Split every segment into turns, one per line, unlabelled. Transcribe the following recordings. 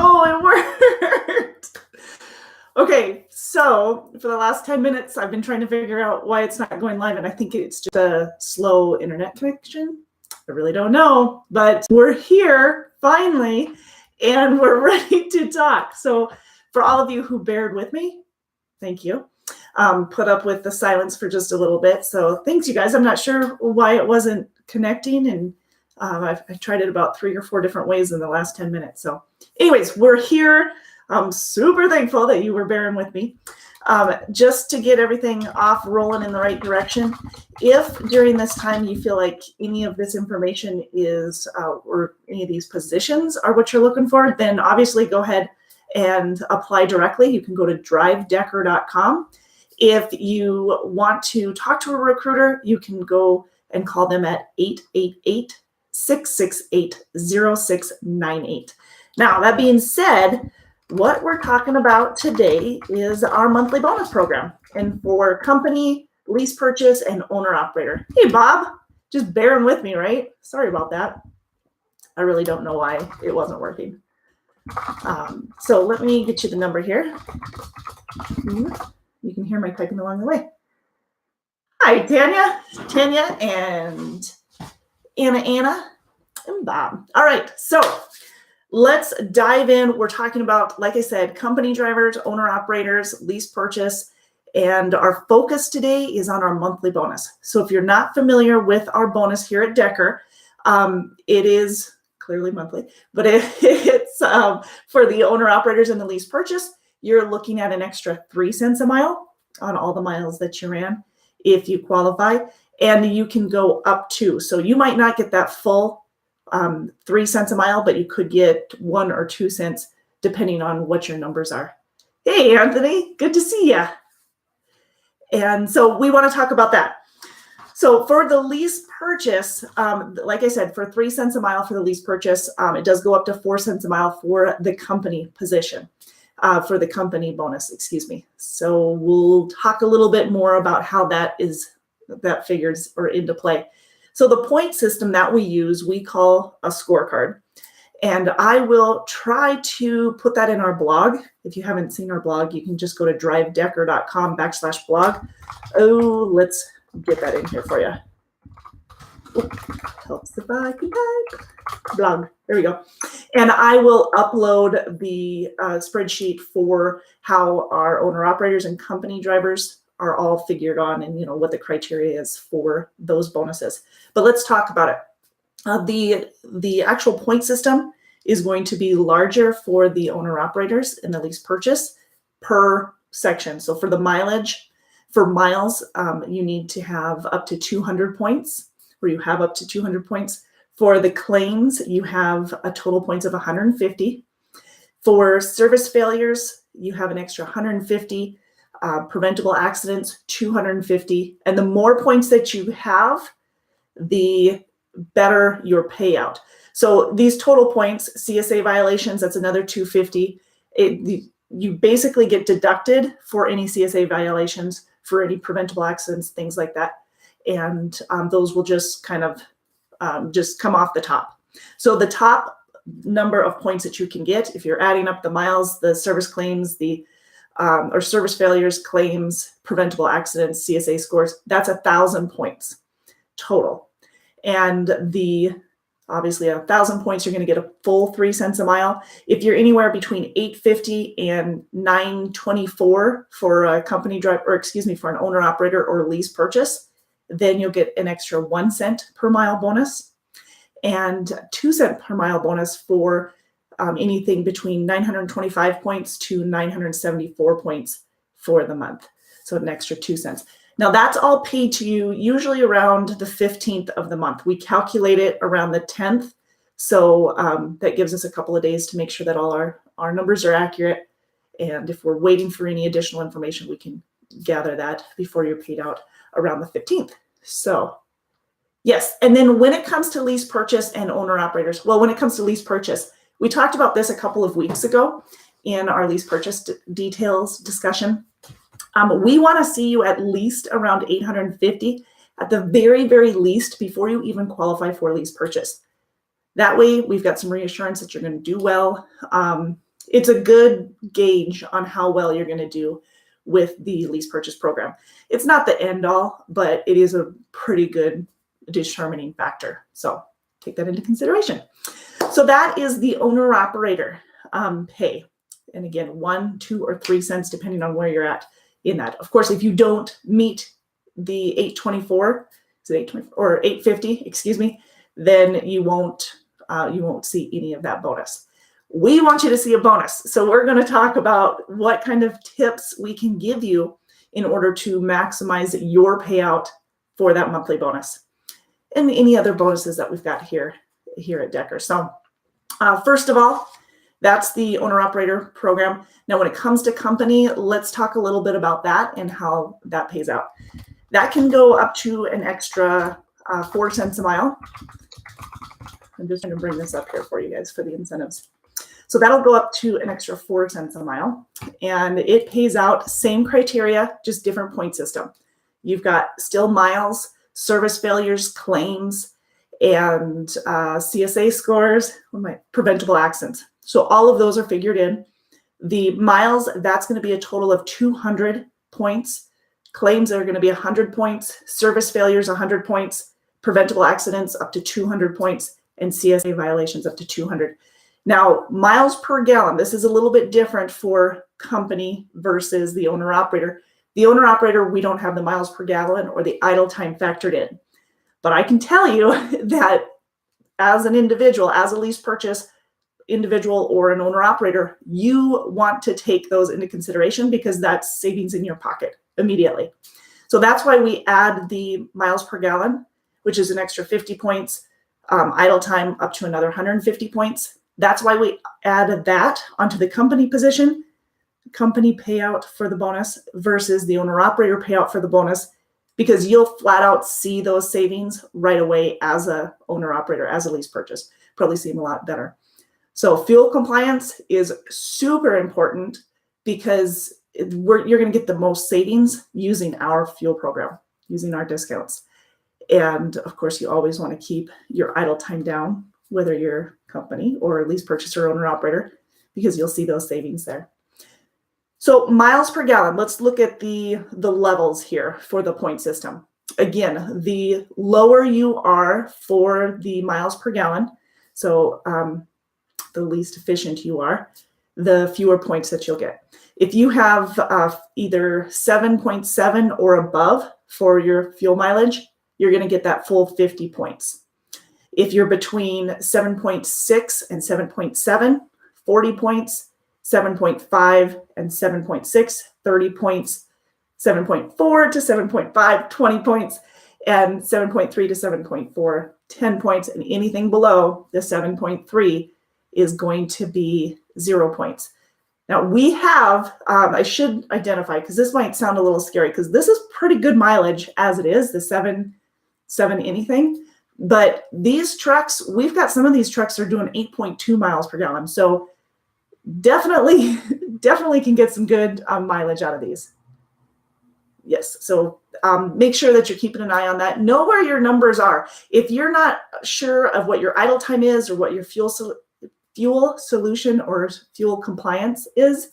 Oh, it worked. Okay, so for the last 10 minutes, I've been trying to figure out why it's not going live, and I think it's just a slow internet connection. I really don't know, but we're here finally, and we're ready to talk. So for all of you who bared with me, thank you. Put up with the silence for just a little bit. So thanks, you guys. I'm not sure why it wasn't connecting, and I've tried it about 3 or 4 different ways in the last 10 minutes. So anyways, we're here. I'm super thankful that you were bearing with me. Just to get everything off rolling in the right direction, if during this time you feel like any of this information is, or any of these positions are what you're looking for, then obviously go ahead and apply directly. You can go to drivedecker.com. If you want to talk to a recruiter, you can go and call them at 888-668-0698. Now, that being said, what we're talking about today is our monthly bonus program, and for company, lease purchase, and owner operator. Hey, Bob, just bearing with me, right? Sorry about that. I really don't know why it wasn't working. So let me get you the number here. You can hear my typing along the way. Hi, Tanya, and Anna, and Bob. All right, so let's dive in. We're talking about, like I said, company drivers, owner operators, lease purchase, and our focus today is on our monthly bonus. So if you're not familiar with our bonus here at Decker, it is clearly monthly, but it's for the owner operators and the lease purchase, you're looking at an extra 3 cents a mile on all the miles that you ran if you qualify, and you can go up to. So you might not get that full 3 cents a mile, but you could get 1 or 2 cents depending on what your numbers are. Hey, Anthony, good to see you. And so we want to talk about that. So for the lease purchase, like I said, for 3 cents a mile for the lease purchase, it does go up to 4 cents a mile for the company position, for the company bonus, excuse me. So we'll talk a little bit more about how that figures or into play. So the point system that we use, we call a scorecard. And I will try to put that in our blog. If you haven't seen our blog, you can just go to drivedecker.com/blog. Oh, let's get that in here for you. Oh, helps if I can type. Blog. There we go. And I will upload the spreadsheet for how our owner operators and company drivers are all figured on, and what the criteria is for those bonuses. But let's talk about it. The actual point system is going to be larger for the owner operators in the lease purchase per section. So for the mileage, for miles, you need to have up to 200 points, or you have up to 200 points. For the claims, you have a total points of 150. For service failures, you have an extra 150. Preventable accidents, 250. And the more points that you have, the better your payout. So these total points, CSA violations, that's another 250. You basically get deducted for any CSA violations, for any preventable accidents, things like that. And those will just kind of just come off the top. So the top number of points that you can get, if you're adding up the miles, the service claims, or service failures, claims, preventable accidents, CSA scores, that's 1,000 points total. And obviously 1,000 points, you're going to get a full 3 cents a mile. If you're anywhere between 850 and 924 for a company driver, or excuse me, for an owner operator or lease purchase, then you'll get an extra 1 cent per mile bonus, and 2 cent per mile bonus for anything between 925 points to 974 points for the month. So an extra 2 cents. Now that's all paid to you usually around the 15th of the month. We calculate it around the 10th. So that gives us a couple of days to make sure that all our numbers are accurate. And if we're waiting for any additional information, we can gather that before you're paid out around the 15th. So yes. And then when it comes to lease purchase and owner operators, well, when it comes to lease purchase, we talked about this a couple of weeks ago in our lease purchase details discussion. We want to see you at least around 850 at the very, very least before you even qualify for lease purchase. That way, we've got some reassurance that you're going to do well. it's a good gauge on how well you're going to do with the lease purchase program. It's not the end all, but it is a pretty good determining factor. So take that into consideration. So that is the owner operator pay. And again, 1, 2, or 3 cents, depending on where you're at in that. Of course, if you don't meet the 824, is it 824 or 850, excuse me, then you won't see any of that bonus. We want you to see a bonus. So we're going to talk about what kind of tips we can give you in order to maximize your payout for that monthly bonus and any other bonuses that we've got here at Decker. So first of all, that's the owner operator program. Now, when it comes to company, let's talk a little bit about that and how that pays out. That can go up to an extra 4 cents a mile. I'm just going to bring this up here for you guys for the incentives. So that'll go up to an extra 4 cents a mile, and it pays out same criteria, just different point system. You've got still miles, service failures, claims, and CSA scores, preventable accidents. So all of those are figured in. The miles, that's going to be a total of 200 points. Claims are going to be 100 points. Service failures, 100 points. Preventable accidents, up to 200 points. And CSA violations, up to 200. Now, miles per gallon, this is a little bit different for company versus the owner-operator. The owner-operator, we don't have the miles per gallon or the idle time factored in. But I can tell you that as an individual, as a lease purchase individual or an owner-operator, you want to take those into consideration because that's savings in your pocket immediately. So that's why we add the miles per gallon, which is an extra 50 points, idle time up to another 150 points. That's why we added that onto the company position, company payout for the bonus versus the owner-operator payout for the bonus, because you'll flat out see those savings right away as a owner-operator, as a lease purchase. Probably see them a lot better. So fuel compliance is super important because you're going to get the most savings using our fuel program, using our discounts. And of course, you always want to keep your idle time down, whether you're company or lease purchaser, owner operator, because you'll see those savings there. So miles per gallon, let's look at the levels here for the point system. Again, the lower you are for the miles per gallon, so the least efficient you are, the fewer points that you'll get. If you have either 7.7 or above for your fuel mileage, you're going to get that full 50 points. If you're between 7.6 and 7.7, 40 points, 7.5 and 7.6, 30 points, 7.4 to 7.5, 20 points, and 7.3 to 7.4, 10 points, and anything below the 7.3 is going to be 0 points. Now we have, I should identify, because this might sound a little scary, because this is pretty good mileage as it is, the 7 anything. But these trucks, we've got some of these trucks are doing 8.2 miles per gallon. So definitely can get some good mileage out of these. Yes, so make sure that you're keeping an eye on that. Know where your numbers are. If you're not sure of what your idle time is or what your fuel solution or fuel compliance is,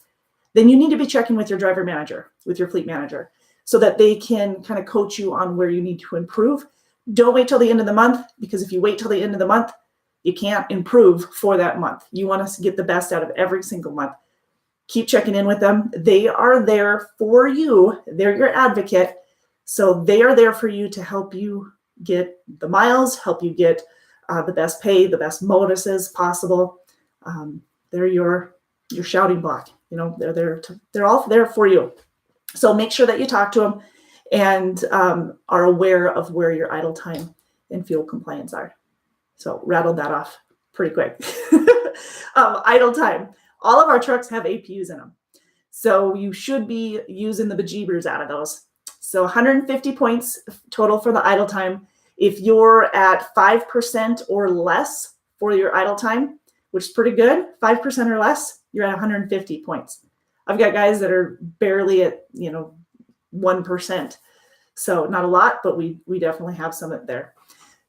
then you need to be checking with your driver manager, with your fleet manager, so that they can kind of coach you on where you need to improve. Don't wait till the end of the month, because if you wait till the end of the month, you can't improve for that month. You want to get the best out of every single month. Keep checking in with them. They are there for you. They're your advocate. So they are there for you to help you get the miles, help you get the best pay, the best bonuses possible. They're your shouting block. You know, they're all there for you. So make sure that you talk to them and are aware of where your idle time and fuel compliance are. So rattled that off pretty quick. Idle time. All of our trucks have APUs in them. So you should be using the bejeebers out of those. So 150 points total for the idle time. If you're at 5% or less for your idle time, which is pretty good, 5% or less, you're at 150 points. I've got guys that are barely at, 1%. So not a lot, but we definitely have some there.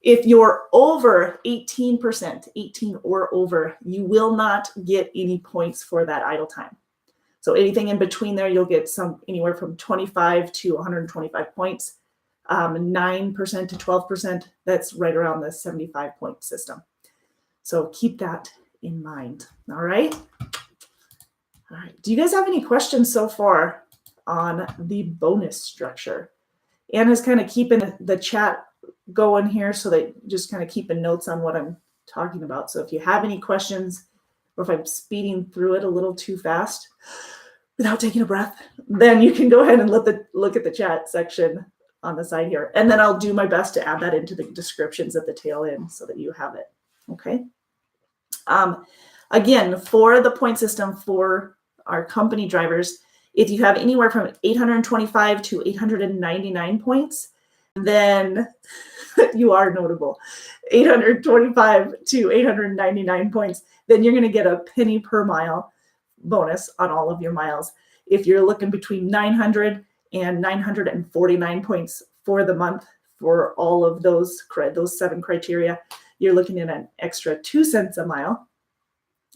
If you're over 18%, 18 or over, you will not get any points for that idle time. So anything in between there, you'll get anywhere from 25 to 125 points. 9% to 12%, that's right around the 75-point system. So keep that in mind. All right. All right. Do you guys have any questions so far on the bonus structure? Anna's kind of keeping the chat going here so that just kind of keeping notes on what I'm talking about. So if you have any questions, or if I'm speeding through it a little too fast without taking a breath, then you can go ahead and look at the chat section on the side here. And then I'll do my best to add that into the descriptions at the tail end so that you have it. Okay. Again, for the point system for our company drivers, if you have anywhere from 825 to 899 points, then you are notable. 825 to 899 points, then you're going to get a penny per mile bonus on all of your miles. If you're looking between 900 and 949 points for the month for all of those 7 criteria, you're looking at an extra 2 cents a mile.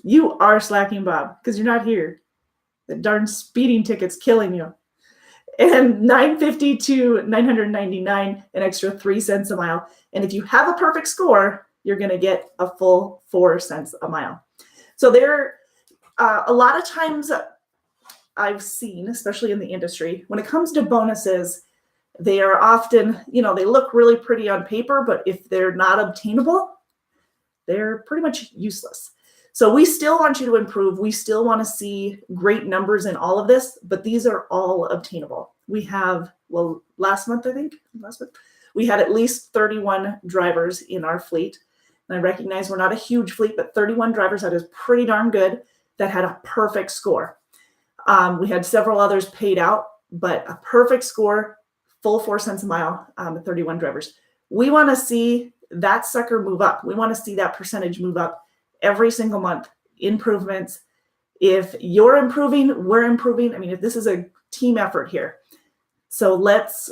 You are slacking, Bob, because you're not here. The darn speeding ticket's killing you. And 950 to 999, an extra 3 cents a mile. And if you have a perfect score, you're going to get a full 4 cents a mile. So there are a lot of times I've seen, especially in the industry, when it comes to bonuses, they are often, they look really pretty on paper, but if they're not obtainable, they're pretty much useless. So we still want you to improve. We still want to see great numbers in all of this, but these are all obtainable. We have, last month, we had at least 31 drivers in our fleet. And I recognize we're not a huge fleet, but 31 drivers, that is pretty darn good, that had a perfect score. We had several others paid out, but a perfect score, full 4 cents a mile, 31 drivers. We want to see that sucker move up. We want to see that percentage move up every single month. Improvements. If you're improving, we're improving. I mean, if this is a team effort here. So let's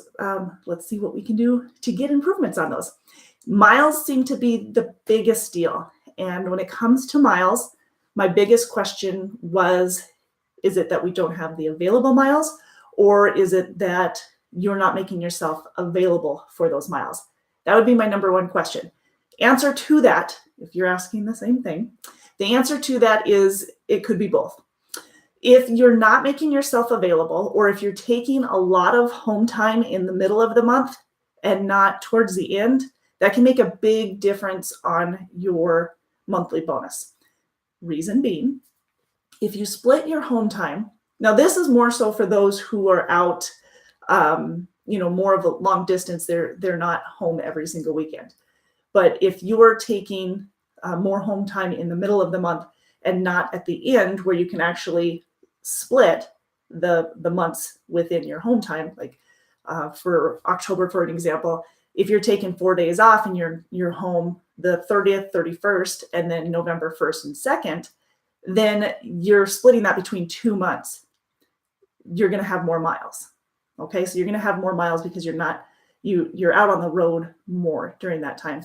see what we can do to get improvements on those. Miles seem to be the biggest deal. And when it comes to miles, my biggest question was, is it that we don't have the available miles, or is it that you're not making yourself available for those miles? That would be my number one question. Answer to that, if you're asking the same thing, the answer to that is it could be both. If you're not making yourself available, or if you're taking a lot of home time in the middle of the month and not towards the end, that can make a big difference on your monthly bonus. Reason being, if you split your home time, now this is more so for those who are out, more of a long distance, they're not home every single weekend. But if you are taking more home time in the middle of the month and not at the end, where you can actually split the months within your home time, like for October, for an example, if you're taking 4 days off and you're home the 30th, 31st, and then November 1st and 2nd, then you're splitting that between 2 months. You're going to have more miles. Okay, so you're going to have more miles because you're out on the road more during that time.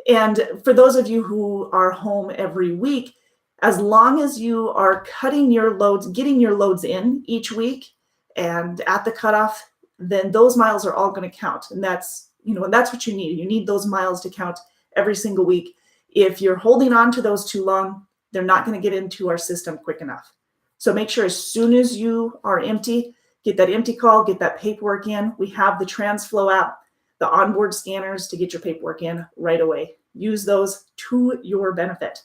And for those of you who are home every week, as long as you are cutting your loads, getting your loads in each week and at the cutoff, then those miles are all going to count. And that's what you need. You need those miles to count every single week. If you're holding on to those too long, they're not going to get into our system quick enough. So make sure as soon as you are empty, get that empty call, get that paperwork in. We have the TransFlow app, the onboard scanners to get your paperwork in right away. Use those to your benefit.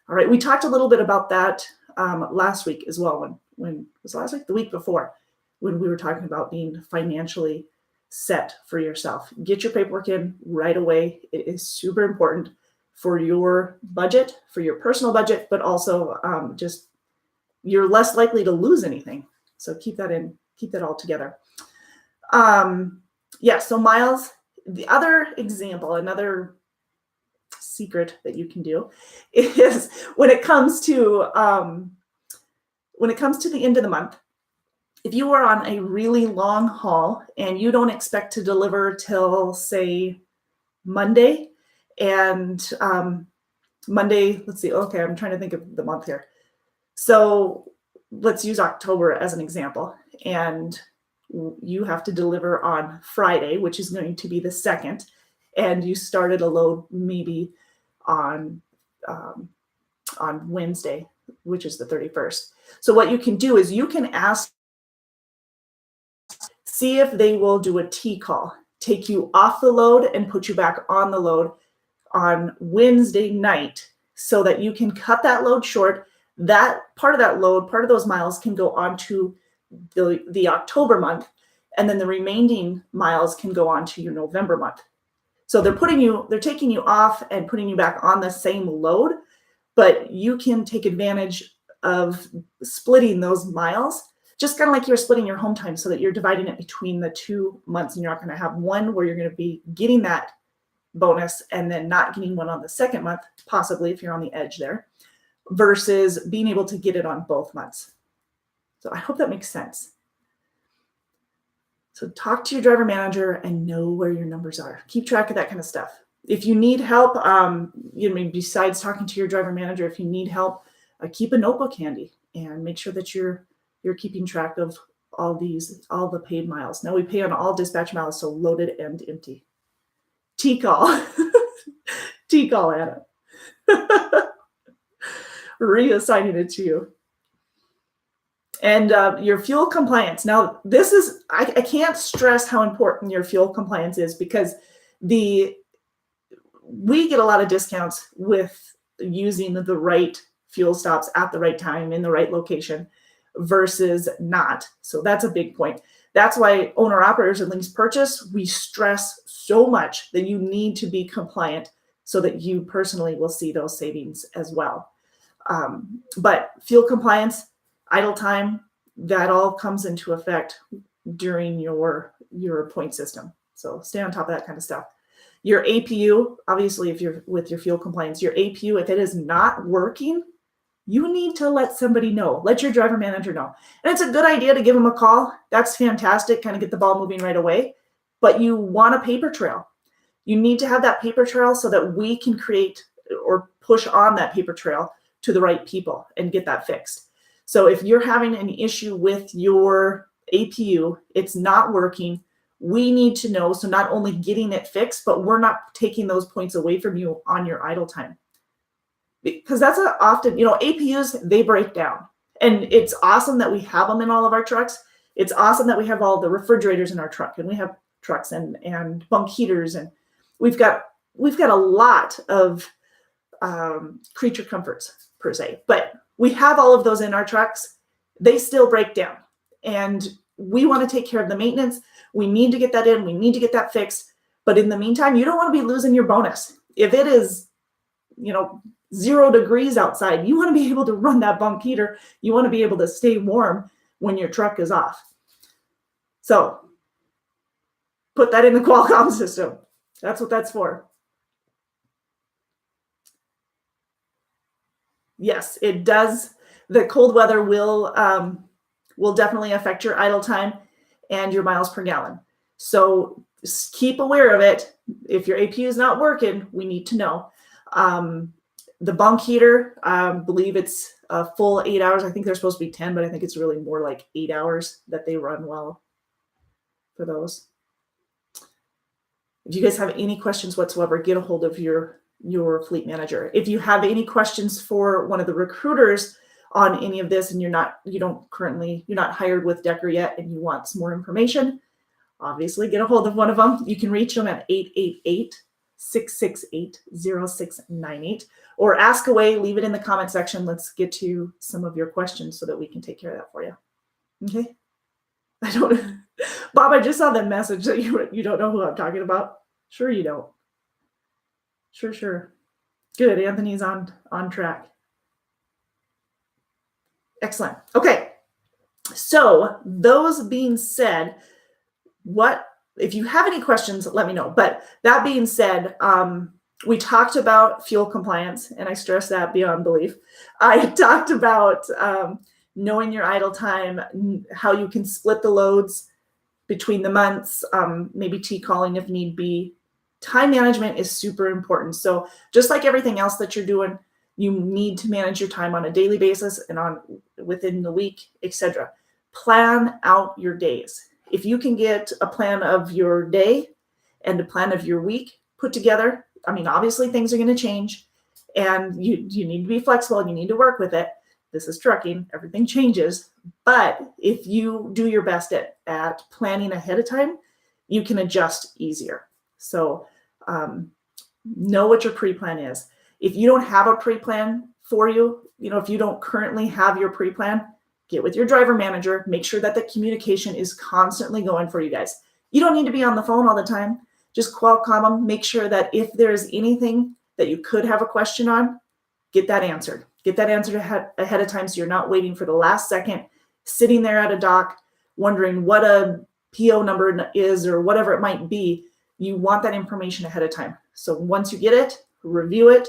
All right, we talked a little bit about that last week as well. When was last week? The week before, when we were talking about being financially set for yourself. Get your paperwork in right away. It is super important for your budget, for your personal budget, but also just you're less likely to lose anything. So keep that all together. So miles, the other example, another secret that you can do is when it comes to the end of the month, if you are on a really long haul and you don't expect to deliver till, say, Monday, and Monday, let's see, okay, I'm trying to think of the month here. So let's use October as an example. And you have to deliver on Friday, which is going to be the 2nd, and you started a load maybe on Wednesday, which is the 31st. So what you can do is you can ask, see if they will do a T call, take you off the load and put you back on the load on Wednesday night so that you can cut that load short. That part of that load, part of those miles can go on to the October month, and then the remaining miles can go on to your November month. So they're taking you off and putting you back on the same load, but you can take advantage of splitting those miles, just kind of like you're splitting your home time so that you're dividing it between the 2 months, and you're not going to have one where you're going to be getting that bonus and then not getting one on the 2nd month, possibly if you're on the edge there, versus being able to get it on both months. So I hope that makes sense. So talk to your driver manager and know where your numbers are. Keep track of that kind of stuff. If you need help, besides talking to your driver manager, if you need help, keep a notebook handy and make sure that you're keeping track of all the paid miles. Now we pay on all dispatch miles, so loaded and empty. T-call. T-call, Anna. Reassigning it to you. And your fuel compliance. Now, this is, I can't stress how important your fuel compliance is, because we get a lot of discounts with using the right fuel stops at the right time in the right location versus not. So that's a big point. That's why owner-operators and lease purchase, we stress so much that you need to be compliant so that you personally will see those savings as well. But fuel compliance, idle time, that all comes into effect during your point system. So stay on top of that kind of stuff. Your APU, obviously, if you're with your fuel compliance, your APU, if it is not working, you need to let somebody know. Let your driver manager know. And it's a good idea to give them a call. That's fantastic. Kind of get the ball moving right away. But you want a paper trail. You need to have that paper trail so that we can create or push on that paper trail to the right people and get that fixed. So if you're having an issue with your APU, it's not working, we need to know. So not only getting it fixed, but we're not taking those points away from you on your idle time. Because that's often, APUs, they break down. And it's awesome that we have them in all of our trucks. It's awesome that we have all the refrigerators in our truck, and we have trucks and bunk heaters, and we've got a lot of creature comforts per se. But we have all of those in our trucks. They still break down, and we want to take care of the maintenance. We need to get that in. We need to get that fixed. But in the meantime, you don't want to be losing your bonus. If it is, 0 degrees outside, you want to be able to run that bunk heater. You want to be able to stay warm when your truck is off. So put that in the Qualcomm system. That's what that's for. Yes, it does. The cold weather will definitely affect your idle time and your miles per gallon. So keep aware of it. If your APU is not working, we need to know. The bunk heater, I believe it's a full 8 hours. I think they're supposed to be 10, but I think it's really more like 8 hours that they run well for those. If you guys have any questions whatsoever, get a hold of your fleet manager. If you have any questions for one of the recruiters on any of this, and you're not hired with Decker yet and you want some more information, obviously get a hold of one of them. You can reach them at 888-668-0698, or ask away, leave it in the comment section. Let's get to some of your questions so that we can take care of that for you. Okay. Bob, I just saw the message that you don't know who I'm talking about. Sure you don't. Sure. Good. Anthony's on track. Excellent. Okay. So those being said, if you have any questions, let me know. But that being said, we talked about fuel compliance, and I stress that beyond belief. I talked about knowing your idle time, how you can split the loads between the months, maybe T-calling if need be. time management is super important. So just like everything else that you're doing, you need to manage your time on a daily basis and within the week, etc. Plan out your days. If you can get a plan of your day and a plan of your week put together, I mean, obviously things are going to change and you need to be flexible and you need to work with it. This is trucking, everything changes. But if you do your best at planning ahead of time, you can adjust easier. So know what your pre-plan is. If you don't have a pre-plan for you, if you don't currently have your pre-plan, get with your driver manager, make sure that the communication is constantly going for you guys. You don't need to be on the phone all the time. Just call them, make sure that if there's anything that you could have a question on, get that answered. Get that answered ahead of time so you're not waiting for the last second, sitting there at a dock, wondering what a PO number is or whatever it might be. You want that information ahead of time. So once you get it, review it,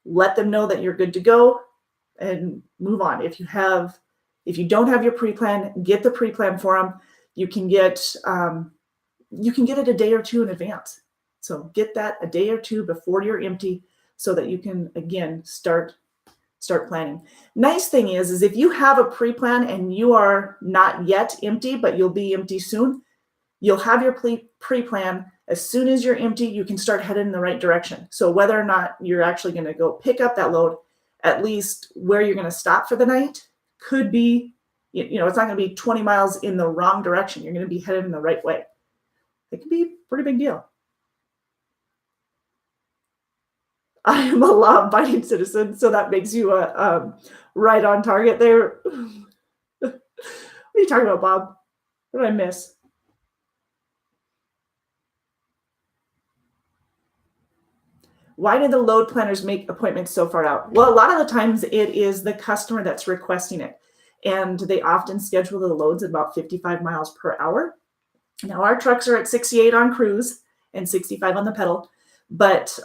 let them know that you're good to go, and move on. If you don't have your pre-plan, get the pre-plan for them. You can get it a day or two in advance. So get that a day or two before you're empty so that you can, again, start planning. Nice thing is if you have a pre-plan and you are not yet empty, but you'll be empty soon, you'll have your pre-plan. As soon as you're empty, you can start heading in the right direction. So whether or not you're actually going to go pick up that load, at least where you're going to stop for the night could be, it's not going to be 20 miles in the wrong direction. You're going to be headed in the right way. It can be a pretty big deal. I am a law-abiding citizen, so that makes you right on target there. What are you talking about, Bob? What did I miss? Why did the load planners make appointments so far out? Well, a lot of the times it is the customer that's requesting it. And they often schedule the loads at about 55 miles per hour. Now, our trucks are at 68 on cruise and 65 on the pedal, but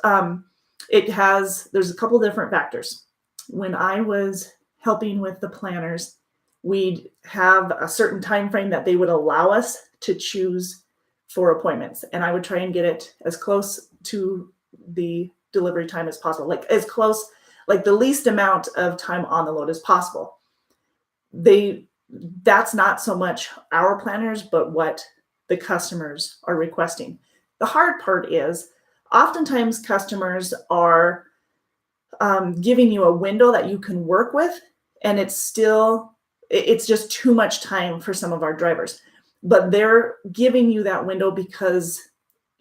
there's a couple different factors. When I was helping with the planners, we'd have a certain time frame that they would allow us to choose for appointments. And I would try and get it as close to the delivery time as possible, like as close, like the least amount of time on the load as possible. That's not so much our planners, but what the customers are requesting. The hard part is oftentimes customers are giving you a window that you can work with, and it's just too much time for some of our drivers. But they're giving you that window because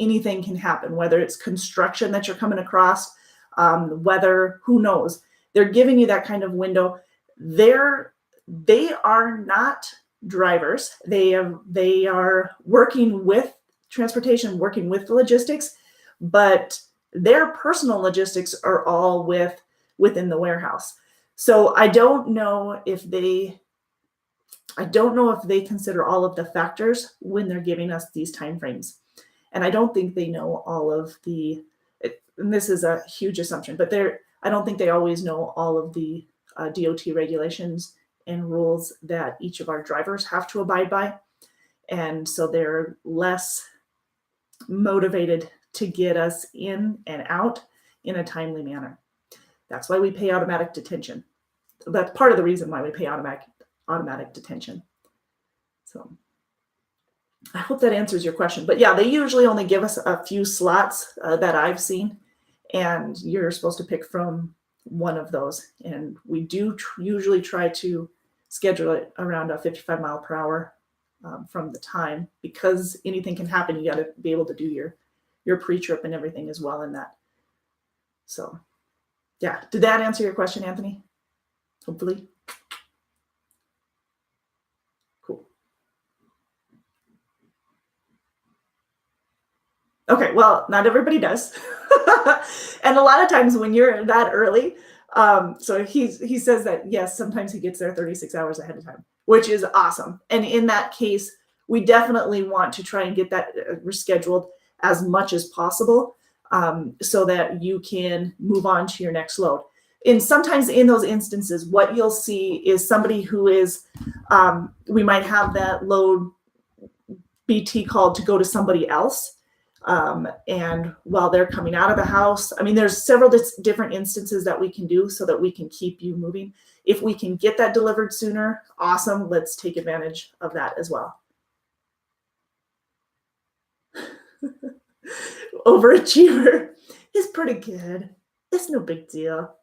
anything can happen, whether it's construction that you're coming across, weather, who knows. They're giving you that kind of window. They are not drivers. They are working with transportation, working with the logistics, but their personal logistics are all within the warehouse. So I don't know if they consider all of the factors when they're giving us these timeframes. And I don't think they know all of and this is a huge assumption, but I don't think they always know all of the DOT regulations and rules that each of our drivers have to abide by. And so they're less motivated to get us in and out in a timely manner. That's why we pay automatic detention. That's part of the reason why we pay automatic detention. So I hope that answers your question. But yeah, they usually only give us a few slots that I've seen, and you're supposed to pick from one of those. And we do usually try to schedule it around a 55 mile per hour from the time, because anything can happen. You got to be able to do your pre-trip and everything as well in that. So yeah, did that answer your question, Anthony? Hopefully. Cool. Okay, well, not everybody does. And a lot of times when you're that early, so he says that, yes, sometimes he gets there 36 hours ahead of time, which is awesome. And in that case, we definitely want to try and get that rescheduled as much as possible so that you can move on to your next load. And sometimes in those instances, what you'll see is somebody who is, we might have that load BT called to go to somebody else. And while they're coming out of the house, I mean, there's several different instances that we can do so that we can keep you moving. If we can get that delivered sooner, awesome. Let's take advantage of that as well. Overachiever is pretty good. It's no big deal.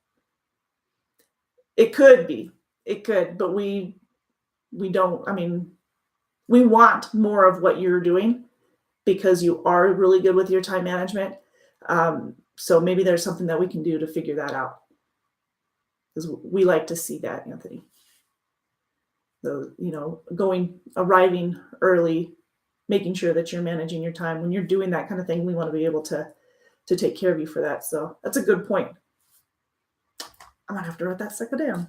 It could be. It could, but we don't, I mean, we want more of what you're doing because you are really good with your time management. So maybe there's something that we can do to figure that out. Because we like to see that, Anthony. So, arriving early, making sure that you're managing your time. When you're doing that kind of thing, we want to be able to take care of you for that. So that's a good point. I'm going to have to write that sucker down.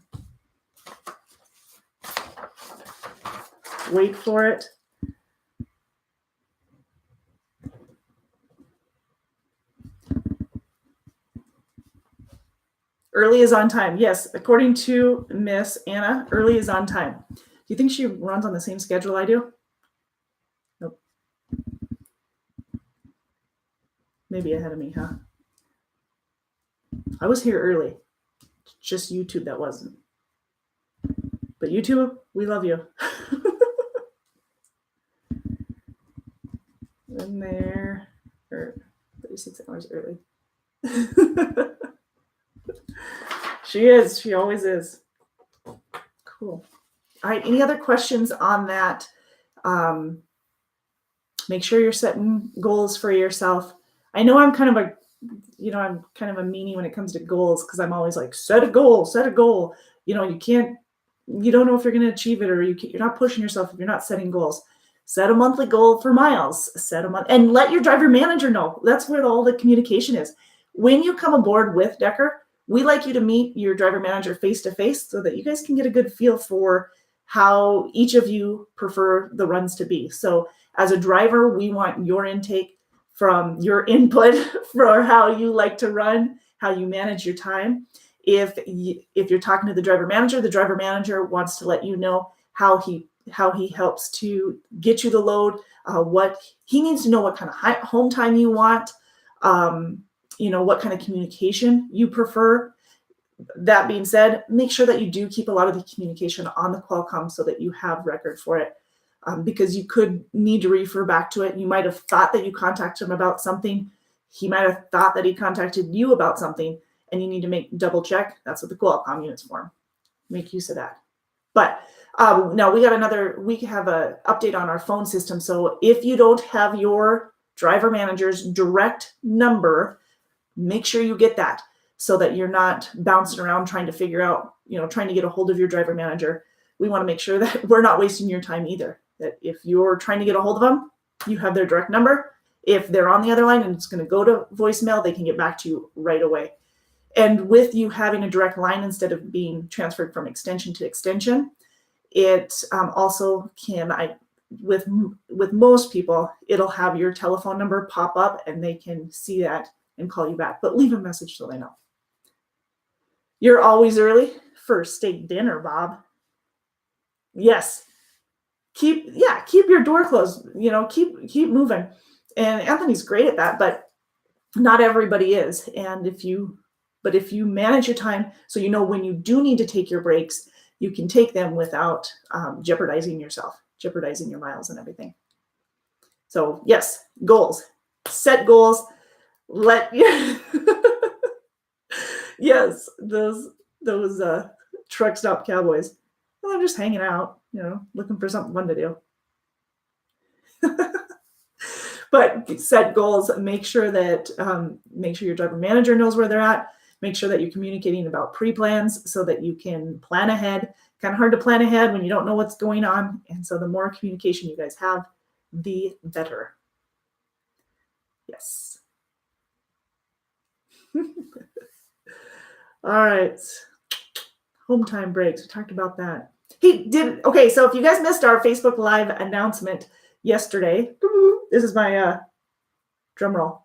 Wait for it. Early is on time. Yes, according to Miss Anna, early is on time. Do you think she runs on the same schedule I do? Nope. Maybe ahead of me, huh? I was here early. Just YouTube that wasn't. But YouTube, we love you. In there, 36 hours early. She is. She always is. Cool. All right. Any other questions on that? Make sure you're setting goals for yourself. I know I'm kind of a meanie when it comes to goals because I'm always like, set a goal. You don't know if you're going to achieve it or you're not pushing yourself if you're not setting goals. Set a monthly goal for miles. And let your driver manager know. That's where all the communication is. When you come aboard with Decker, we like you to meet your driver manager face to face so that you guys can get a good feel for how each of you prefer the runs to be. So as a driver, we want your intake from your input for how you like to run, how you manage your time. If you're talking to the driver manager wants to let you know how he helps to get you the load, what he needs to know, what kind of home time you want, what kind of communication you prefer. That being said, make sure that you do keep a lot of the communication on the Qualcomm so that you have record for it, because you could need to refer back to it. You might have thought that you contacted him about something. He might have thought that he contacted you about something, and you need to double check. That's what the Qualcomm unit's for. Make use of that. But now we have an update on our phone system. So if you don't have your driver manager's direct number, make sure you get that so that you're not bouncing around trying to figure out, trying to get a hold of your driver manager. We want to make sure that we're not wasting your time either. That if you're trying to get a hold of them, you have their direct number. If they're on the other line and it's going to go to voicemail, they can get back to you right away. And with you having a direct line instead of being transferred from extension to extension, it also can, with most people, it'll have your telephone number pop up and they can see that and call you back. But leave a message so they know. You're always early for steak dinner, Bob. Yes. Keep your door closed. Keep moving. And Anthony's great at that, but not everybody is. And if you manage your time so when you do need to take your breaks, you can take them without jeopardizing yourself, jeopardizing your miles and everything. So yes, goals. Set goals. Yes, those truck stop cowboys. Well, they're just hanging out, looking for something fun to do. But set goals. Make sure your driver manager knows where they're at. Make sure that you're communicating about pre-plans so that you can plan ahead. Kind of hard to plan ahead when you don't know what's going on. And so the more communication you guys have, the better. Yes. All right. Home time breaks. We talked about that. So if you guys missed our Facebook Live announcement yesterday, this is my drum roll.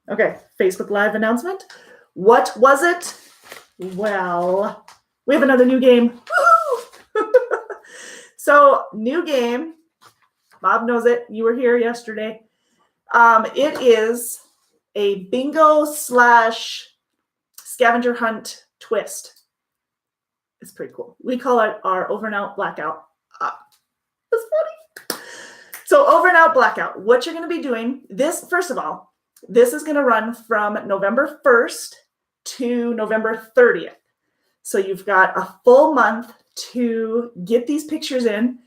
Okay, Facebook Live announcement. What was it? Well, we have another new game. So, new game. Bob knows it. You were here yesterday. It is a bingo / scavenger hunt twist. It's pretty cool. We call it our over and out blackout. That's funny. So over and out blackout, what you're going to be doing, this, first of all, this is going to run from November 1st to November 30th. So you've got a full month to get these pictures in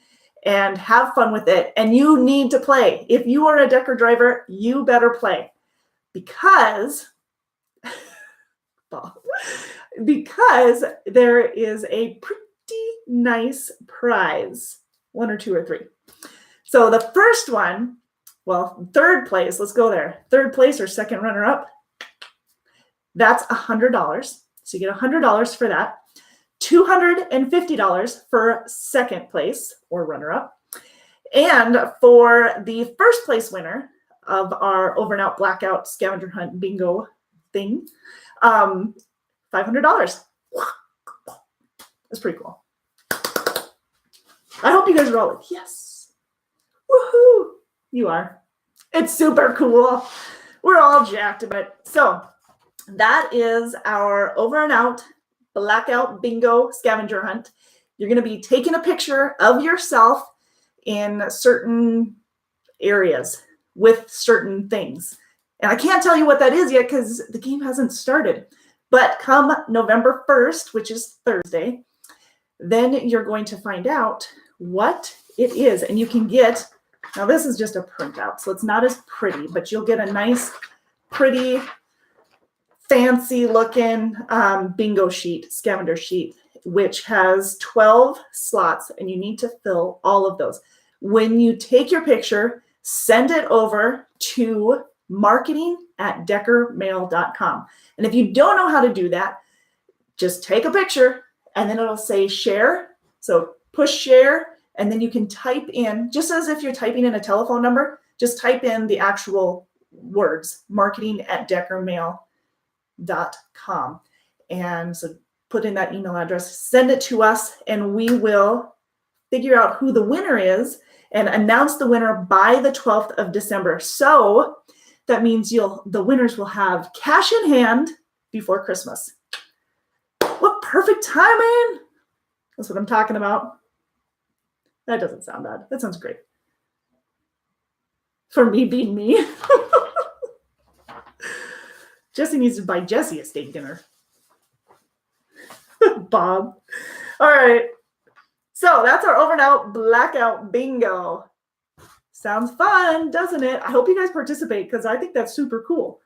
and have fun with it. And you need to play. If you are a Decker driver, you better play because there is a pretty nice prize, 1 or 2 or 3. So the first one, well, third place, let's go there. Third place or second runner up, that's $100. So you get $100 for that. $250 for second place or runner up. And for the first place winner of our over and out blackout scavenger hunt bingo thing, $500. That's pretty cool. I hope you guys are all like, yes. Woohoo. You are. It's super cool. We're all jacked about it. So that is our over and out blackout bingo scavenger hunt. You're going to be taking a picture of yourself in certain areas with certain things. And I can't tell you what that is yet because the game hasn't started. But come November 1st, which is Thursday, then you're going to find out what it is. And you can get, now this is just a printout, so it's not as pretty, but you'll get a nice, pretty, fancy looking bingo sheet, scavenger sheet, which has 12 slots, and you need to fill all of those. When you take your picture, send it over to marketing@deckermail.com. And if you don't know how to do that, just take a picture and then it'll say share. So push share, and then you can type in, just as if you're typing in a telephone number, just type in the actual words, marketing@deckermail.com. And so put in that email address, send it to us, and we will figure out who the winner is and announce the winner by the 12th of December. So that means the winners will have cash in hand before Christmas. What perfect timing. That's what I'm talking about. That doesn't sound bad. That sounds great. For me being me. Jesse needs to buy Jesse a steak dinner. Bob. All right. So that's our over and out blackout bingo. Sounds fun, doesn't it? I hope you guys participate because I think that's super cool.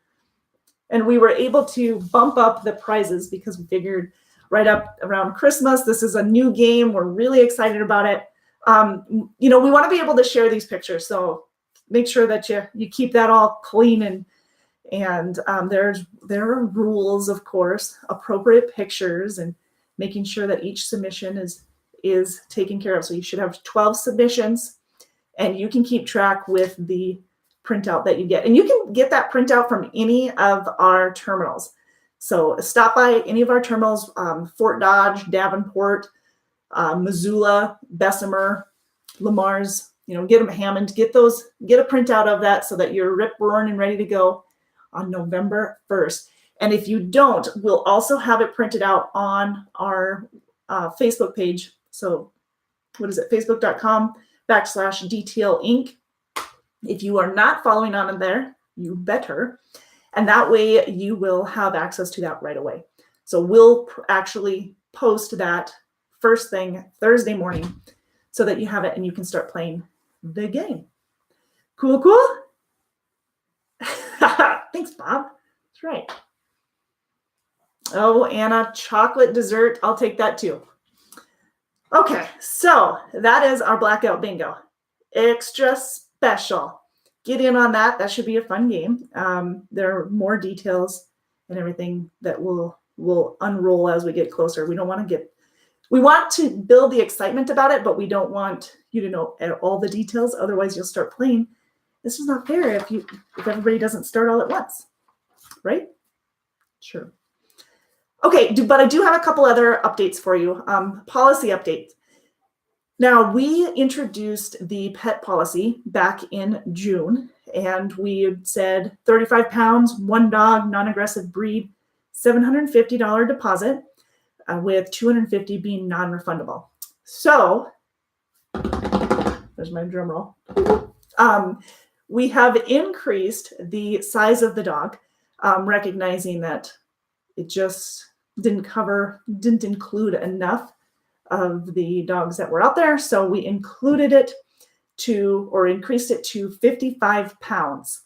And we were able to bump up the prizes because we figured right up around Christmas, this is a new game. We're really excited about it. We want to be able to share these pictures. So make sure that you keep that all clean and there are rules, of course, appropriate pictures and making sure that each submission is taken care of. So you should have 12 submissions and you can keep track with the printout that you get. And you can get that printout from any of our terminals. So stop by any of our terminals, Fort Dodge, Davenport, Missoula, Bessemer, Lamar's, get them Hammond, get a printout of that so that you're rip roaring and ready to go on November 1st. And if you don't, we'll also have it printed out on our Facebook page. So what is it? Facebook.com/DTL Inc. If you are not following on there, you better. And that way you will have access to that right away. So we'll actually post that first thing Thursday morning so that you have it and you can start playing the game. Cool, cool? Thanks, Bob. That's right. Oh, and a chocolate dessert. I'll take that too. Okay, so that is our blackout bingo. Extra special. Get in on that. That should be a fun game. There are more details and everything that will unroll as we get closer. We want to build the excitement about it, but we don't want you to know all the details. Otherwise, you'll start playing. This is not fair if everybody doesn't start all at once, right? Sure. Okay, but I do have a couple other updates for you. Policy updates. Now, we introduced the pet policy back in June, and we had said 35 pounds, 1 dog, non-aggressive breed, $750 deposit, with $250 being non-refundable. So there's my drum roll. We have increased the size of the dog, recognizing that it just didn't include enough of the dogs that were out there. So we included it increased it to 55 pounds.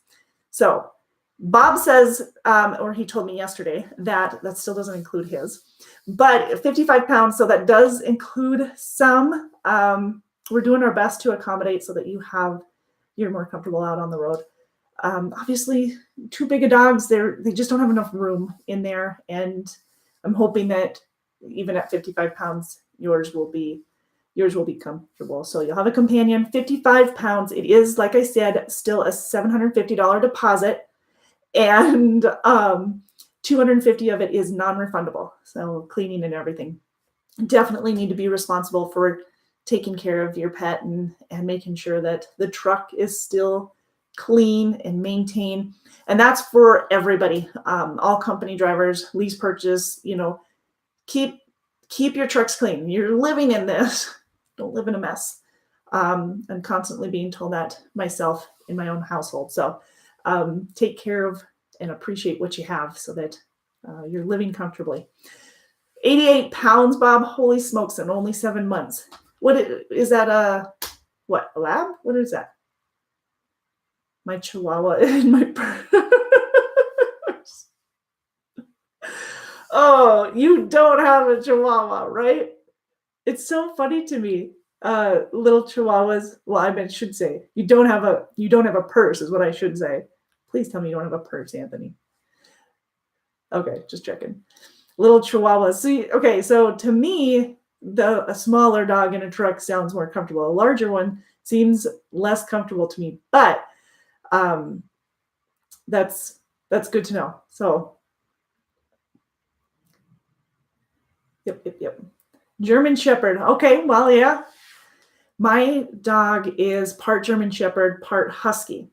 So Bob says, or he told me yesterday that still doesn't include his, but 55 pounds. So that does include some. We're doing our best to accommodate so that you're more comfortable out on the road. Obviously, too big of dogs, they just don't have enough room in there. And I'm hoping that even at 55 pounds, yours will be comfortable. So you'll have a companion, 55 pounds. It is, like I said, still a $750 deposit, and 250 of it is non-refundable. So cleaning and everything. Definitely need to be responsible for taking care of your pet and making sure that the truck is still clean and maintained. And that's for everybody, all company drivers, lease purchase, keep your trucks clean. You're living in this. Don't live in a mess. I'm constantly being told that myself in my own household. So take care of and appreciate what you have so that you're living comfortably. 88 pounds, Bob. Holy smokes, in only 7 months. What is that? A lab? What is that? My Chihuahua in my purse. Oh, you don't have a Chihuahua, right? It's so funny to me. Little Chihuahuas. Well, I should say you don't have a purse is what I should say. Please tell me you don't have a purse, Anthony. Okay, just checking. Little Chihuahuas. See, okay, so to me, a smaller dog in a truck sounds more comfortable. A larger one seems less comfortable to me, but that's good to know. So, yep. German Shepherd. Okay, well, yeah. My dog is part German Shepherd, part Husky,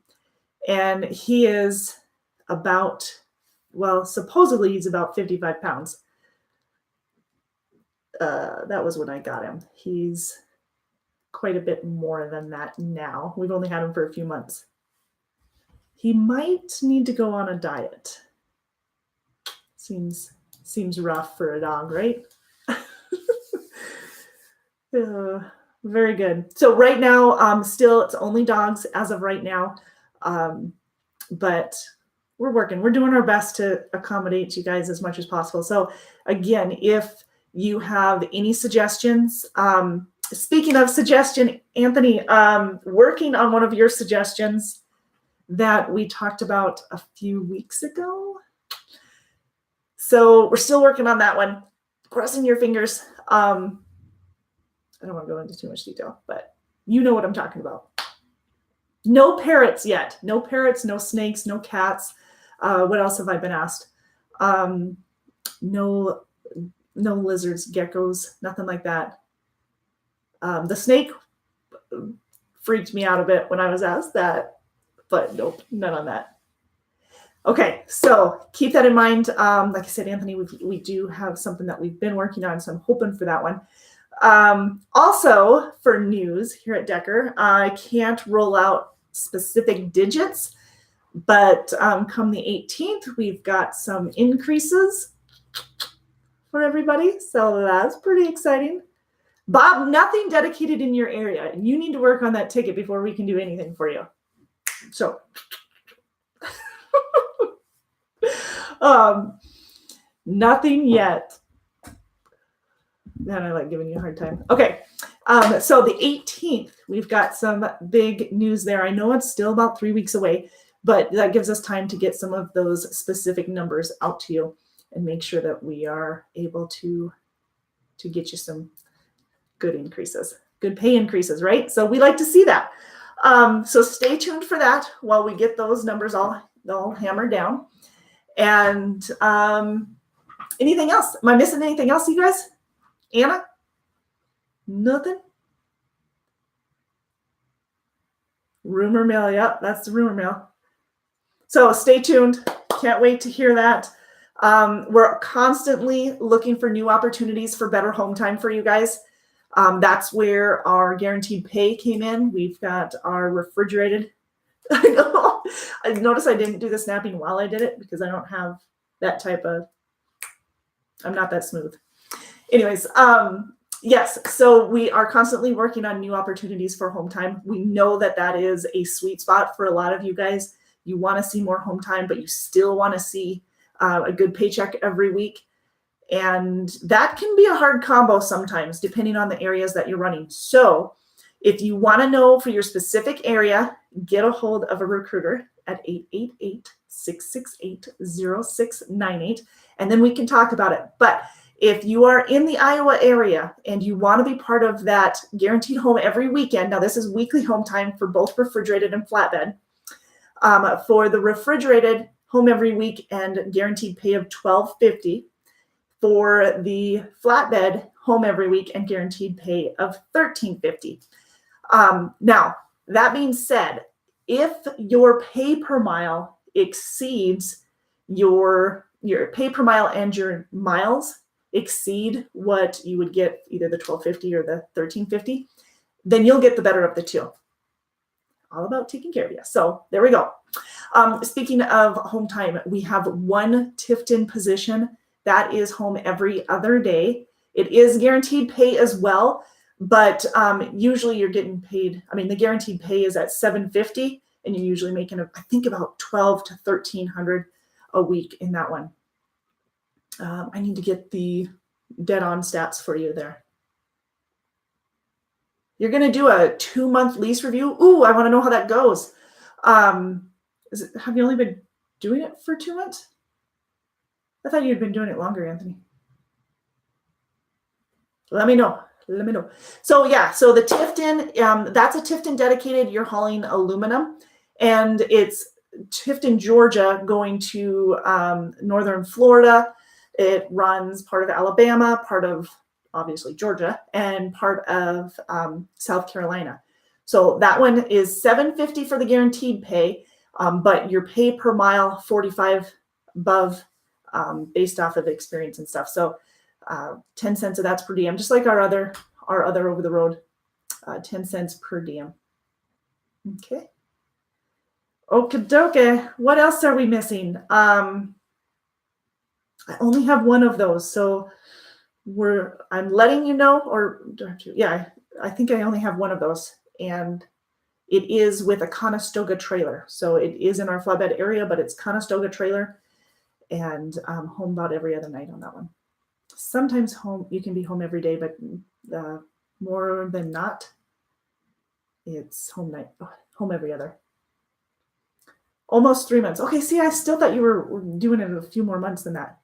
and he is supposedly he's about 55 pounds. That was when I got him. He's quite a bit more than that now. We've only had him for a few months. He might need to go on a diet. Seems rough for a dog, right? Very good. So right now, still it's only dogs as of right now, but we're doing our best to accommodate you guys as much as possible. So again, if you have any suggestions, speaking of suggestion, Anthony, working on one of your suggestions that we talked about a few weeks ago. So we're still working on that one. Crossing your fingers. I don't want to go into too much detail, but you know what I'm talking about. No parrots yet. No parrots, no snakes, no cats. What else have I been asked? No lizards, geckos, nothing like that. The snake freaked me out a bit when I was asked that, but nope, none on that. Okay, so keep that in mind. Like I said, Anthony, we do have something that we've been working on, so I'm hoping for that one. Also, for news here at Decker, I can't roll out specific digits, but come the 18th, we've got some increases for everybody, so that's pretty exciting. Bob, nothing dedicated in your area. You need to work on that ticket before we can do anything for you. So, nothing yet. Man, I like giving you a hard time. Okay, so the 18th, we've got some big news there. I know it's still about 3 weeks away, but that gives us time to get some of those specific numbers out to you and make sure that we are able to get you some good increases, good pay increases, right? So we like to see that. So stay tuned for that while we get those numbers all hammered down. And anything else? Am I missing anything else, you guys? Anna? Nothing? Rumor mill. Yep, that's the rumor mill. So stay tuned. Can't wait to hear that. We're constantly looking for new opportunities for better home time for you guys. That's where our guaranteed pay came in. We've got our refrigerated. I know. I noticed I didn't do the snapping while I did it because I don't have that type of, I'm not that smooth. Anyways, yes, so we are constantly working on new opportunities for home time. We know that that is a sweet spot for a lot of you guys. You want to see more home time, but you still want to see a good paycheck every week. And that can be a hard combo sometimes, depending on the areas that you're running. So if you want to know for your specific area, get a hold of a recruiter at 888-668-0698, and then we can talk about it. But if you are in the Iowa area and you want to be part of that guaranteed home every weekend, now this is weekly home time for both refrigerated and flatbed. For the refrigerated, home every week and guaranteed pay of $12.50. For the flatbed, home every week and guaranteed pay of $13.50. Now, that being said, if your pay per mile exceeds your pay per mile and your miles exceed what you would get either the $12.50 or the $13.50, then you'll get the better of the two. All about taking care of you. So there we go. Speaking of home time, we have one Tifton position that is home every other day. It is guaranteed pay as well, but usually you're getting paid. I mean, the guaranteed pay is at $750, and you're usually making, I think, about $1,200 to $1,300 a week in that one. I need to get the dead-on stats for you there. You're going to do a 2-month lease review. Ooh, I want to know how that goes. Have you only been doing it for 2 months? I thought you'd been doing it longer, Anthony. Let me know. Let me know. So yeah, so the Tifton, that's a Tifton dedicated. You're hauling aluminum, and it's Tifton, Georgia, going to northern Florida. It runs part of Alabama, part of obviously Georgia, and part of South Carolina. So that one is $750 for the guaranteed pay, but your pay per mile $45 above, based off of experience and stuff. So 10 cents of that's per diem, just like our other over the road, 10 cents per diem. Okay. Okie dokie. What else are we missing? I only have one of those, so I'm letting you know, or yeah, I think I only have one of those, and it is with a Conestoga trailer. So it is in our flatbed area, but it's Conestoga trailer, and home about every other night on that one. Sometimes you can be home every day, but more than not, it's home every other. Almost 3 months. Okay, see, I still thought you were doing it a few more months than that.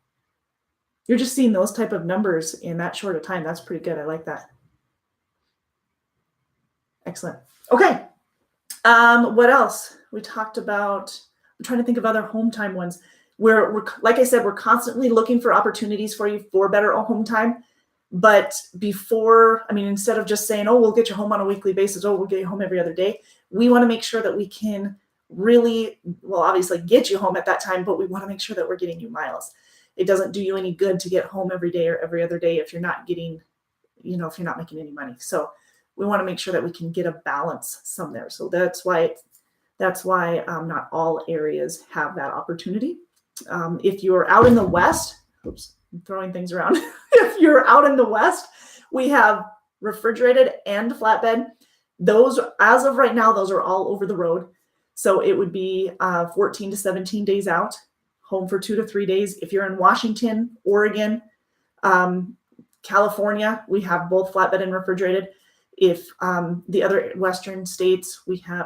You're just seeing those type of numbers in that short of time. That's pretty good. I like that. Excellent. Okay. What else? We talked about, I'm trying to think of other home time ones. We're like I said, we're constantly looking for opportunities for you for better home time. But instead of just saying, oh, we'll get you home on a weekly basis, oh, we'll get you home every other day, we want to make sure that we can really, obviously get you home at that time, but we want to make sure that we're getting you miles. It doesn't do you any good to get home every day or every other day if you're not getting, if you're not making any money. So we want to make sure that we can get a balance somewhere. So that's why not all areas have that opportunity. If you're out in the West, oops, I'm throwing things around. If you're out in the West, we have refrigerated and flatbed. Those, as of right now, those are all over the road. So it would be 14 to 17 days out, home for 2 to 3 days. If you're in Washington, Oregon, California, we have both flatbed and refrigerated. If the other Western states,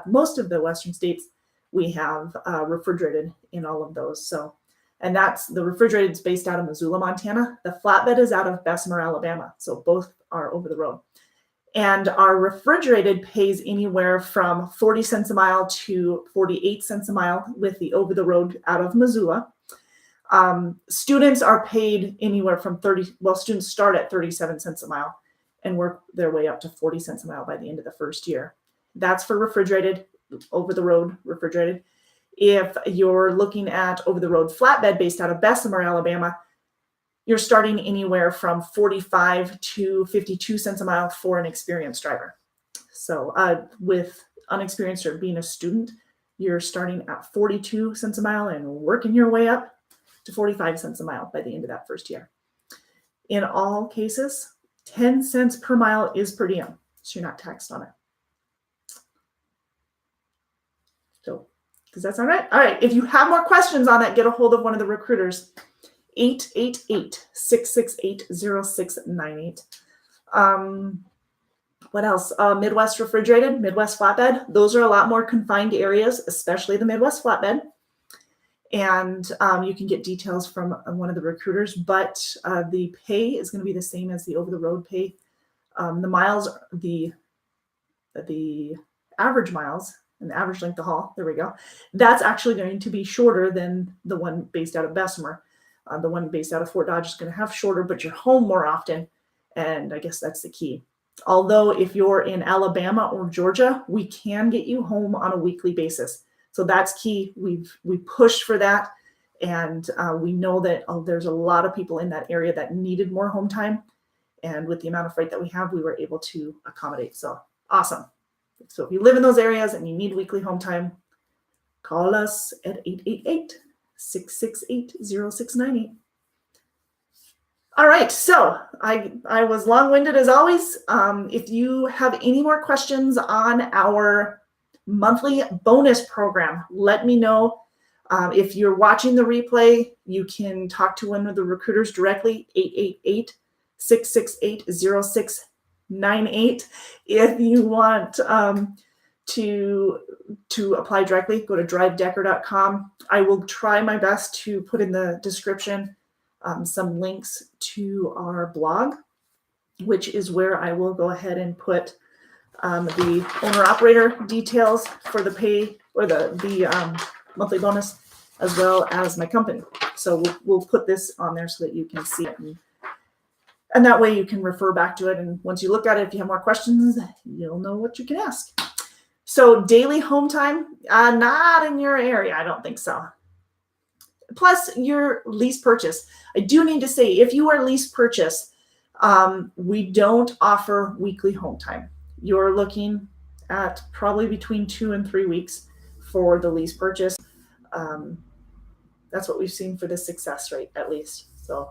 most of the Western states, we have refrigerated in all of those. So, and that's the refrigerated is based out of Missoula, Montana. The flatbed is out of Bessemer, Alabama. So both are over the road. And our refrigerated pays anywhere from 40 cents a mile to 48 cents a mile with the over the road out of Missoula. Students are paid anywhere from students start at 37 cents a mile and work their way up to 40 cents a mile by the end of the first year. That's for refrigerated. over the road refrigerated. If you're looking at over the road flatbed based out of Bessemer, Alabama, you're starting anywhere from 45 to 52 cents a mile for an experienced driver. So with unexperienced or being a student, you're starting at 42 cents a mile and working your way up to 45 cents a mile by the end of that first year. In all cases, 10 cents per mile is per diem, so you're not taxed on it. So, does that sound right? All right, if you have more questions on that, get a hold of one of the recruiters, 888-668-0698. What else? Midwest refrigerated, Midwest flatbed. Those are a lot more confined areas, especially the Midwest flatbed. And you can get details from one of the recruiters, but the pay is going to be the same as the over-the-road pay. The miles, the average miles and the average length of haul, there we go. That's actually going to be shorter than the one based out of Bessemer. The one based out of Fort Dodge is going to have shorter, but you're home more often. And I guess that's the key. Although if you're in Alabama or Georgia, we can get you home on a weekly basis. So that's key. We pushed for that, and we know that there's a lot of people in that area that needed more home time. And with the amount of freight that we have, we were able to accommodate. So awesome. So if you live in those areas and you need weekly home time, call us at 888-668-0698. All right, so I was long-winded as always. If you have any more questions on our monthly bonus program, let me know. If you're watching the replay, you can talk to one of the recruiters directly, 888-668-0698. If you want to apply directly, go to drivedecker.com. I will try my best to put in the description some links to our blog, which is where I will go ahead and put the owner-operator details for the pay or the monthly bonus, as well as my company. So we'll put this on there so that you can see it. And that way you can refer back to it. And once you look at it, if you have more questions, you'll know what you can ask. So daily home time, not in your area. I don't think so. Plus your lease purchase. I do need to say, if you are lease purchase, we don't offer weekly home time. You're looking at probably between 2 and 3 weeks for the lease purchase. That's what we've seen for the success rate, at least. So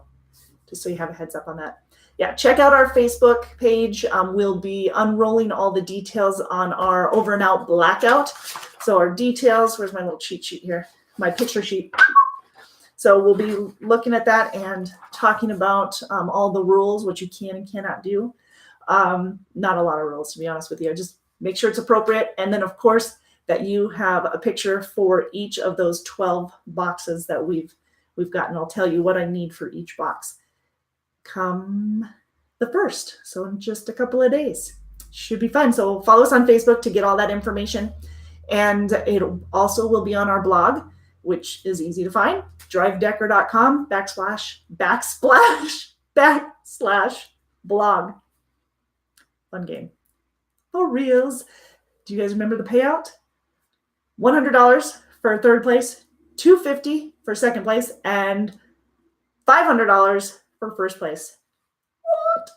just so you have a heads up on that. Yeah, check out our Facebook page. We'll be unrolling all the details on our over and out blackout. So our details, where's my little cheat sheet here? My picture sheet. So we'll be looking at that and talking about all the rules, what you can and cannot do. Not a lot of rules, to be honest with you. Just make sure it's appropriate. And then, of course, that you have a picture for each of those 12 boxes that we've gotten. I'll tell you what I need for each box come the 1st. So in just a couple of days. Should be fun. So follow us on Facebook to get all that information. And it also will be on our blog, which is easy to find, drivedecker.com/blog. Fun game. For reals. Do you guys remember the payout? $100 for third place, $250 for second place, and $500 for first place. What?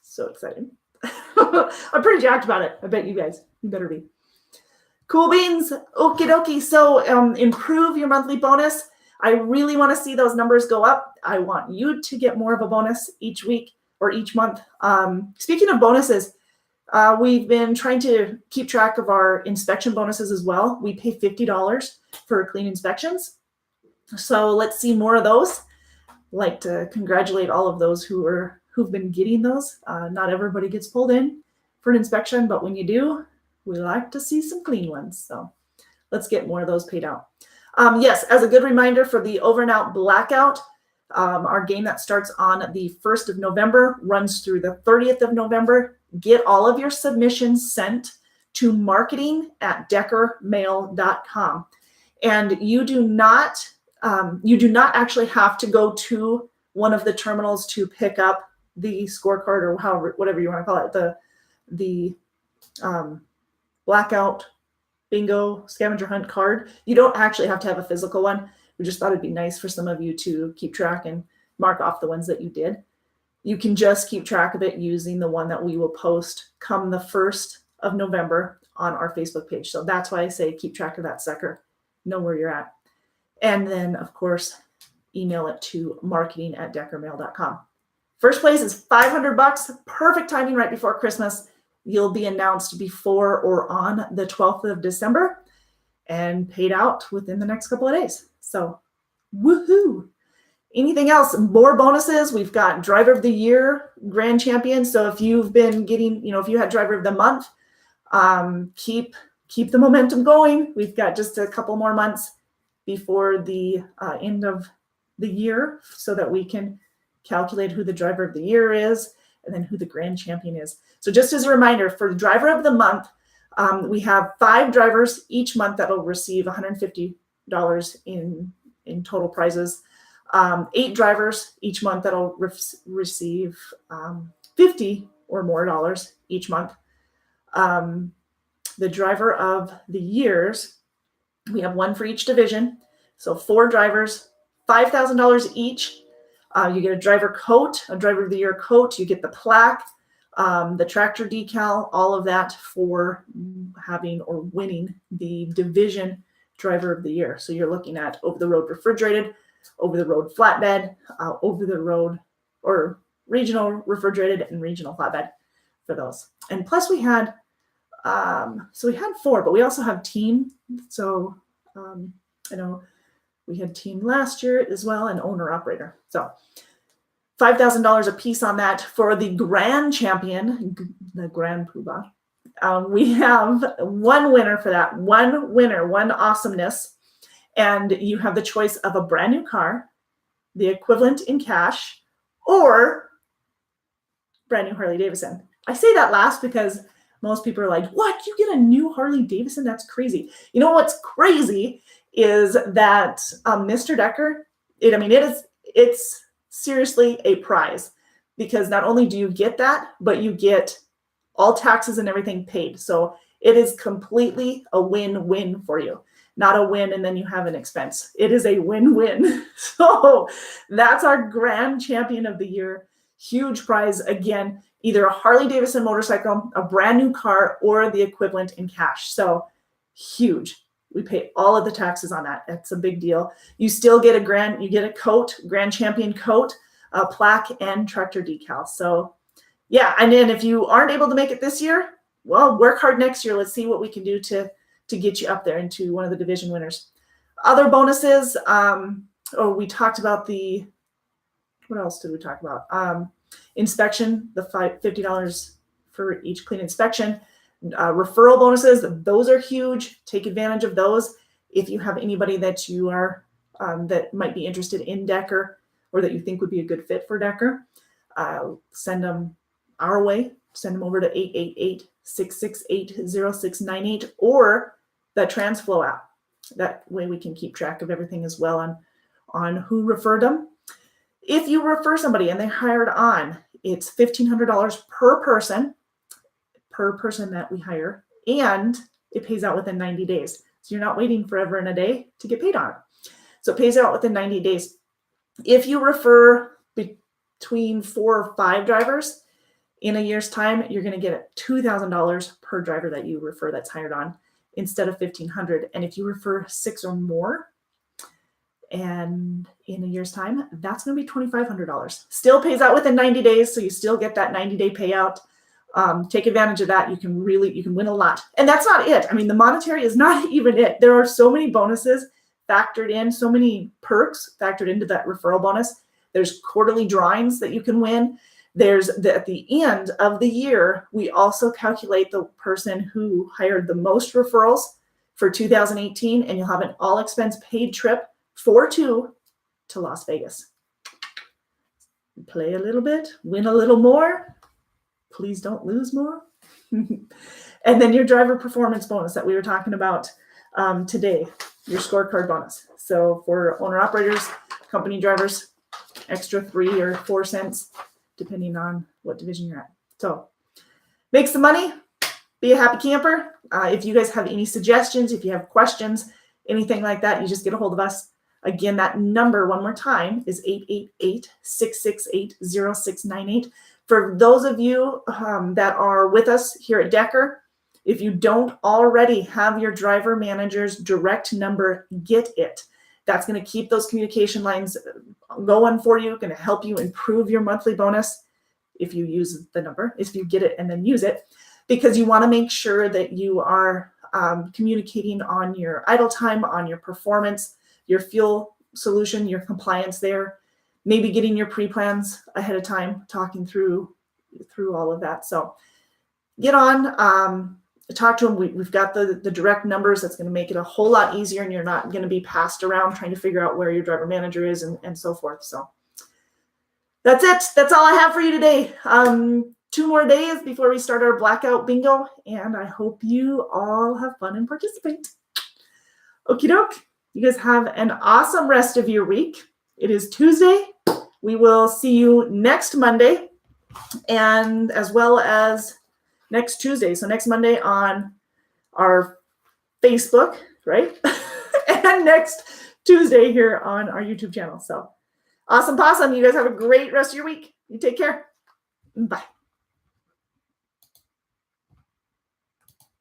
So exciting. I'm pretty jacked about it. I bet you guys, you better be. Cool beans. Okie dokie. So improve your monthly bonus. I really want to see those numbers go up. I want you to get more of a bonus each week or each month. Speaking of bonuses, we've been trying to keep track of our inspection bonuses as well. We pay $50 for clean inspections. So let's see more of those. Like to congratulate all of those who've been getting those. Not everybody gets pulled in for an inspection, but when you do, we like to see some clean ones. So let's get more of those paid out. Yes, as a good reminder for the over and out blackout, our game that starts on the 1st of November runs through the 30th of November. Get all of your submissions sent to marketing@deckermail.com. And you do not actually have to go to one of the terminals to pick up the scorecard or whatever you want to call it, the blackout bingo scavenger hunt card. You don't actually have to have a physical one. We just thought it'd be nice for some of you to keep track and mark off the ones that you did. You can just keep track of it using the one that we will post come the 1st of November on our Facebook page. So that's why I say keep track of that sucker. Know where you're at. And then, of course, email it to marketing@deckermail.com. First place is $500. Perfect timing right before Christmas. You'll be announced before or on the 12th of December and paid out within the next couple of days. So, woohoo. Anything else? More bonuses. We've got Driver of the Year, Grand Champion. So if you've been getting, if you had Driver of the Month, keep the momentum going. We've got just a couple more months before the end of the year so that we can calculate who the Driver of the Year is and then who the Grand Champion is. So just as a reminder, for the Driver of the Month, we have 5 drivers each month that will receive $150 in total prizes. 8 drivers each month that'll receive $50 or more dollars each month. The Driver of the Years, we have 1 for each division. So 4 drivers, $5,000 each. You get a driver coat, a Driver of the Year coat. You get the plaque, the tractor decal, all of that for having or winning the division Driver of the Year. So you're looking at over-the-road refrigerated, over-the-road flatbed, over-the-road or regional refrigerated and regional flatbed for those. And plus we had 4, but we also have team. So I know we had team last year as well and owner operator. So $5,000 a piece on that. For the Grand Champion, the Grand Poobah, we have 1 winner for that. 1 winner, 1 awesomeness. And you have the choice of a brand new car, the equivalent in cash, or brand new Harley Davidson. I say that last because most people are like, what? You get a new Harley Davidson? That's crazy. You know what's crazy is that Mr. Decker, it's seriously a prize because not only do you get that, but you get all taxes and everything paid. So it is completely a win-win for you. Not a win and then you have an expense. It is a win-win. So that's our Grand Champion of the Year. Huge prize. Again, either a Harley Davidson motorcycle, a brand new car, or the equivalent in cash. So huge. We pay all of the taxes on that. That's a big deal. You still get you get a coat, Grand Champion coat, a plaque, and tractor decal. So yeah, and then if you aren't able to make it this year, well, work hard next year. Let's see what we can do to get you up there into one of the division winners. Other bonuses, we talked about what else did we talk about? Inspection, the $50 for each clean inspection. Referral bonuses, those are huge. Take advantage of those. If you have anybody that you are that might be interested in Decker or that you think would be a good fit for Decker, send them our way. Send them over to 888-668-0698 or the TransFlow app. That way we can keep track of everything as well on who referred them. If you refer somebody and they hired on, it's $1,500 per person that we hire, and it pays out within 90 days. So you're not waiting forever and a day to get paid on it. So it pays out within 90 days. If you refer between 4 or 5 drivers in a year's time, you're going to get $2,000 per driver that you refer that's hired on instead of $1,500. And if you refer 6 or more, and in a year's time, that's going to be $2,500. Still pays out within 90 days, so you still get that 90-day payout. Take advantage of that. You can win a lot. And that's not it. I mean, the monetary is not even it. There are so many bonuses factored in, so many perks factored into that referral bonus. There's quarterly drawings that you can win. There's at the end of the year, we also calculate the person who hired the most referrals for 2018, and you'll have an all expense paid trip for 2 to Las Vegas. Play a little bit, win a little more. Please don't lose more. And then your driver performance bonus that we were talking about today, your scorecard bonus. So for owner operators, company drivers, extra 3 or 4 cents, depending on what division you're at. So make some money, be a happy camper. If you guys have any suggestions, if you have questions, anything like that, you just get a hold of us. Again, that number one more time is 888-668-0698. For those of you that are with us here at Decker, if you don't already have your driver manager's direct number, get it. That's going to keep those communication lines going for you, going to help you improve your monthly bonus if you use the number, if you get it and then use it, because you want to make sure that you are communicating on your idle time, on your performance, your fuel solution, your compliance there, maybe getting your pre-plans ahead of time, talking through all of that. So get on, talk to them. We've got the direct numbers. That's going to make it a whole lot easier, and you're not going to be passed around trying to figure out where your driver manager is and so forth. So that's it. That's all I have for you today. 2 more days before we start our blackout bingo, and I hope you all have fun and participate. Okie doke. You guys have an awesome rest of your week. It is Tuesday. We will see you next Monday, and as well as next Tuesday. So next Monday on our Facebook, right? And next Tuesday here on our YouTube channel. So awesome possum. You guys have a great rest of your week. You take care. Bye.